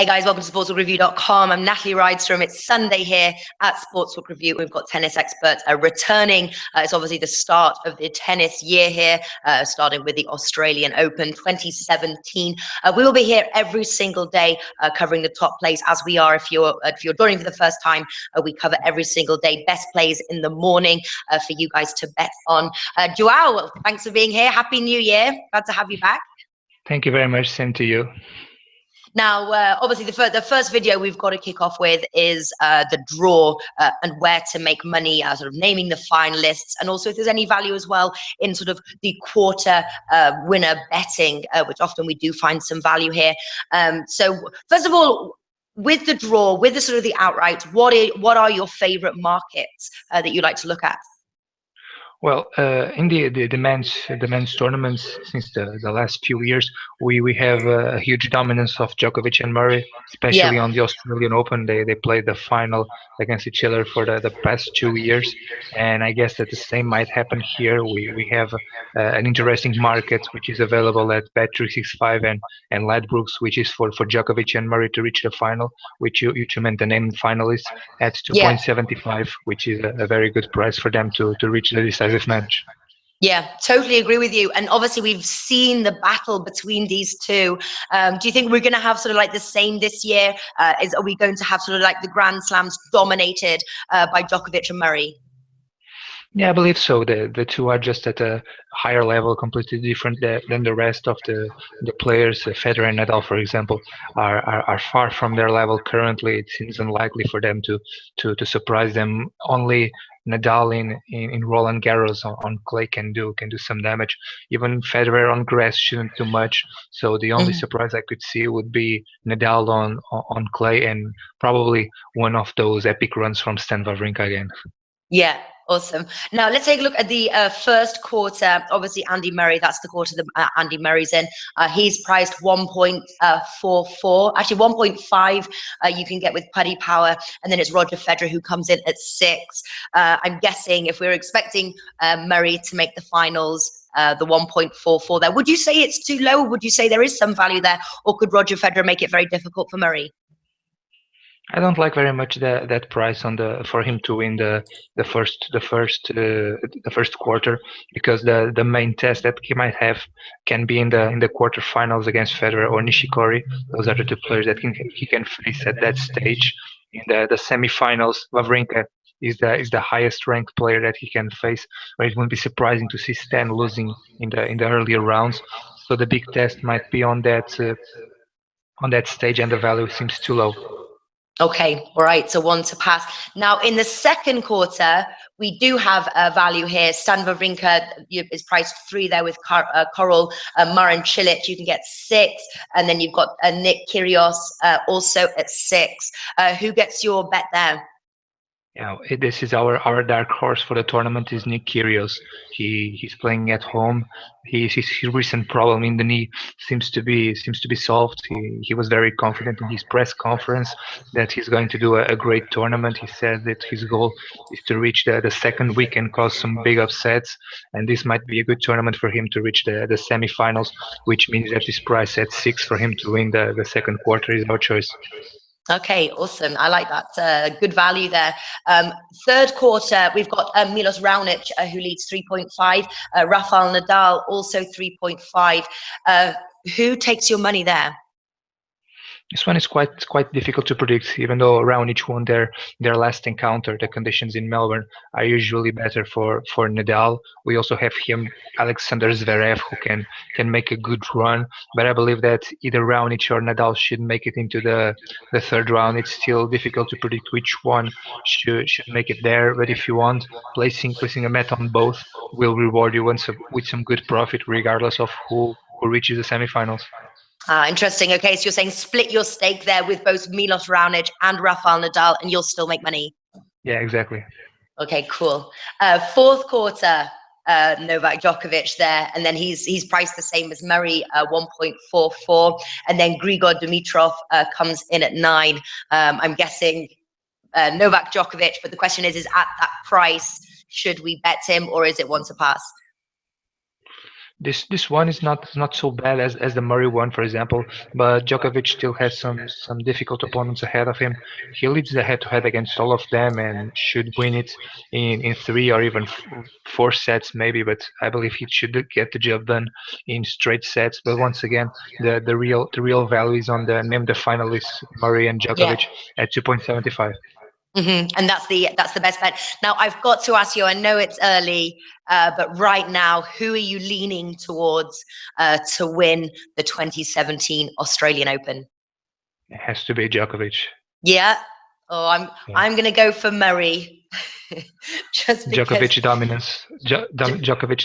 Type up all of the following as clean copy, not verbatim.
Hey guys, welcome to sportsbookraeview.com. I'm Natalie Rydstrom. It's Sunday here at Sportsbook Review. We've got tennis experts returning. It's obviously the start of the tennis year here, starting with the Australian Open 2017. We will be here every single day covering the top plays, as we are. If you're joining for the first time, we cover every single day. Best plays in the morning for you guys to bet on. Joao, thanks for being here. Happy New Year. Glad to have you back. Thank you very much. Same to you. Now, obviously, the first video we've got to kick off with is the draw and where to make money, sort of naming the finalists, and also if there's any value as well in sort of the quarter winner betting, which often we do find some value here. So, first of all, with the draw, with the sort of the outright, what are your favorite markets that you like to look at? Well, in the men's tournaments since the last few years, we have a huge dominance of Djokovic and Murray, especially on the Australian Open. They played the final against each other for the past 2 years, and I guess that the same might happen here. We have an interesting market which is available at Bet365 and Ladbrokes, which is for Djokovic and Murray to reach the final, which you meant the named finalists at 2.75, which is a very good price for them to reach the decisive match. Yeah, totally agree with you. And obviously, we've seen the battle between these two. Do you think we're going to have sort of like the same this year? Are we going to have sort of like the Grand Slams dominated by Djokovic and Murray? Yeah, I believe so. The two are just at a higher level, completely different than the rest of the players. Federer and Nadal, for example, are far from their level currently. It seems unlikely for them to surprise them. Only Nadal in Roland Garros on clay can do some damage. Even Federer on grass shouldn't do much. So the only surprise I could see would be Nadal on clay, and probably one of those epic runs from Stan Wawrinka again. Yeah. Awesome. Now let's take a look at the first quarter. Obviously, Andy Murray, that's the quarter that Andy Murray's in. He's priced 1.44, actually 1.5 you can get with Putty Power. And then it's Roger Federer who comes in at 6. I'm guessing if we're expecting Murray to make the finals, the 1.44 there, would you say it's too low? Or would you say there is some value there? Or could Roger Federer make it very difficult for Murray? I don't like very much that price for him to win the first quarter, because the main test that he might have can be in the quarterfinals against Federer or Nishikori. Those are the two players that he can face at that stage. In the semifinals, Wawrinka is the highest ranked player that he can face, but it won't be surprising to see Stan losing in the earlier rounds. So the big test might be on that stage, and the value seems too low. Okay, all right, so one to pass. Now, in the second quarter, we do have a value here. Stan Wawrinka is priced 3 there with Coral, Marin Cilic, you can get 6. And then you've got Nick Kyrgios also at 6. Who gets your bet there? Yeah, this is our dark horse for the tournament is Nick Kyrgios. He's playing at home. His recent problem in the knee seems to be solved. He was very confident in his press conference that he's going to do a great tournament. He said that his goal is to reach the second week and cause some big upsets, and this might be a good tournament for him to reach the semifinals, which means that his price at 6 for him to win the second quarter is our choice. Okay, awesome. I like that. Good value there. Third quarter, we've got Milos Raonic, who leads 3.5. Rafael Nadal, also 3.5. Who takes your money there? This one is quite difficult to predict. Even though Raonic won their last encounter, the conditions in Melbourne are usually better for Nadal. We also have Alexander Zverev, who can make a good run. But I believe that either Raonic or Nadal should make it into the third round. It's still difficult to predict which one should make it there. But if you want, placing a bet on both will reward you with some good profit, regardless of who reaches the semifinals. Interesting. Okay, so you're saying split your stake there with both Milos Raonic and Rafael Nadal, and you'll still make money. Yeah, exactly. Okay, cool. Fourth quarter, Novak Djokovic there, and then he's priced the same as Murray, 1.44, and then Grigor Dimitrov comes in at 9. I'm guessing Novak Djokovic, but the question is at that price, should we bet him, or is it one to pass? This one is not so bad as the Murray one, for example, but Djokovic still has some difficult opponents ahead of him. He leads the head-to-head against all of them and should win it in three or even four sets maybe. But I believe he should get the job done in straight sets. But once again, the real value is on the name the finalists Murray and Yeah. Djokovic at 2.75. And that's the best bet. Now I've got to ask you. I know it's early, but right now, who are you leaning towards to win the 2017 Australian Open? It has to be Djokovic. Yeah. Oh, Yeah. I'm gonna go for Murray, just because. Djokovic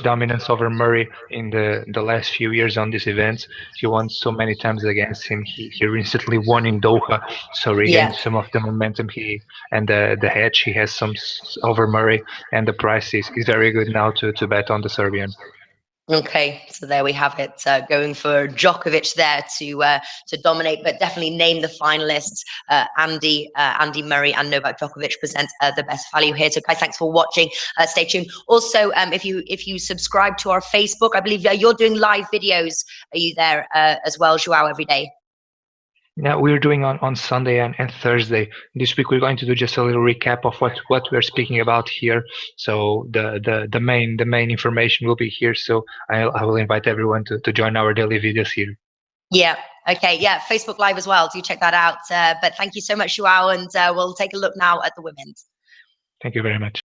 dominance over Murray in the last few years on this event. He won so many times against him. He recently won in Doha, so Yeah. regained some of the momentum he and the hedge he has some over Murray, and the price is very good now to bet on the Serbian. Okay, so there we have it. Going for Djokovic there to dominate, but definitely name the finalists. Andy Murray and Novak Djokovic present the best value here. So guys, thanks for watching. Stay tuned. Also, if you subscribe to our Facebook, I believe you're doing live videos. Are you there as well, Joao, every day? Yeah, we're doing on Sunday and Thursday. This week we're going to do just a little recap of what we're speaking about here. So the main information will be here. So I will invite everyone to join our daily videos here. Yeah. Okay. Yeah. Facebook Live as well. Do check that out. But thank you so much, Joao, and we'll take a look now at the women's. Thank you very much.